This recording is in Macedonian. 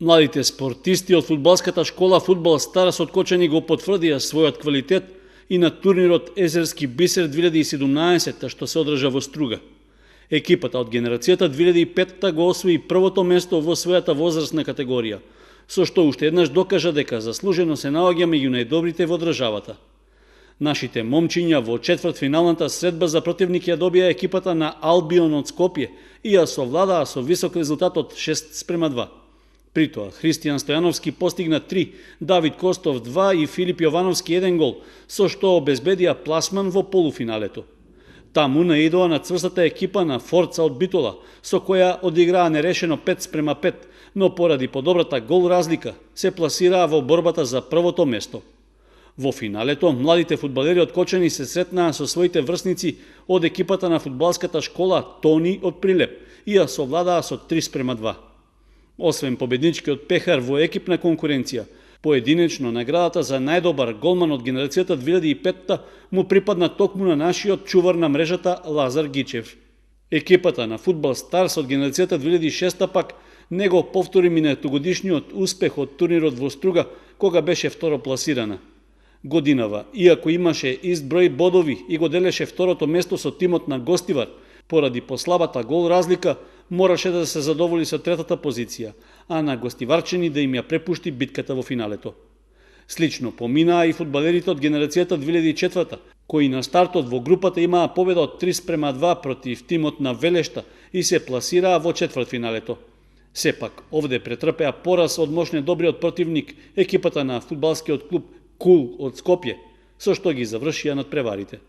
Младите спортисти од фудбалската школа Фудбал Старс од Кочани го потврдија својот квалитет и на турнирот Езерски бисер 2017 што се одржа во Струга. Екипата од генерацијата 2005 го освои првото место во својата возрастна категорија, со што уште еднаш докажа дека заслужено се наоѓа меѓу најдобрите во државата. Нашите момчиња во четвртфиналната средба за противник ја добија екипата на Албион од Скопје и ја совладаа со висок резултат од 6:2. При тоа, Христијан Стојановски постигна 3, Давид Костов 2 и Филип Јовановски 1 гол, со што обезбедија пласман во полуфиналето. Таму наидоа на цврстата екипа на Форца од Битола, со која одиграа нерешено 5:5, но поради подобрата гол разлика се пласираа во борбата за првото место. Во финалето, младите фудбалери од Кочани се сретнаа со своите врсници од екипата на фудбалската школа Тони од Прилеп и ја совладаа со 3:2. Освен победничкиот пехар во екипна конкуренција, поединечно наградата за најдобар голман од генерацијата 2005 му припадна токму на нашиот чувар на мрежата Лазар Гичев. Екипата на Фудбал Старс од генерацијата 2006 пак не го повтори минатогодишниот успех од турнирот во Струга, кога беше второпласирана. Годинава, иако имаше ист број бодови и го делеше второто место со тимот на Гостивар, поради послабата гол разлика, мораше да се задоволи со третата позиција, а на гостиварчени да им ја препушти битката во финалето. Слично поминаа и фудбалерите од генерацијата 2004, кои на стартот во групата имаа победа од 3:2 против тимот на Велешта и се пласираа во четвртфиналето. Сепак, овде претрпеа пораз од мощне добриот противник, екипата на фудбалскиот клуб Кул од Скопје, со што ги завршија надпреварите.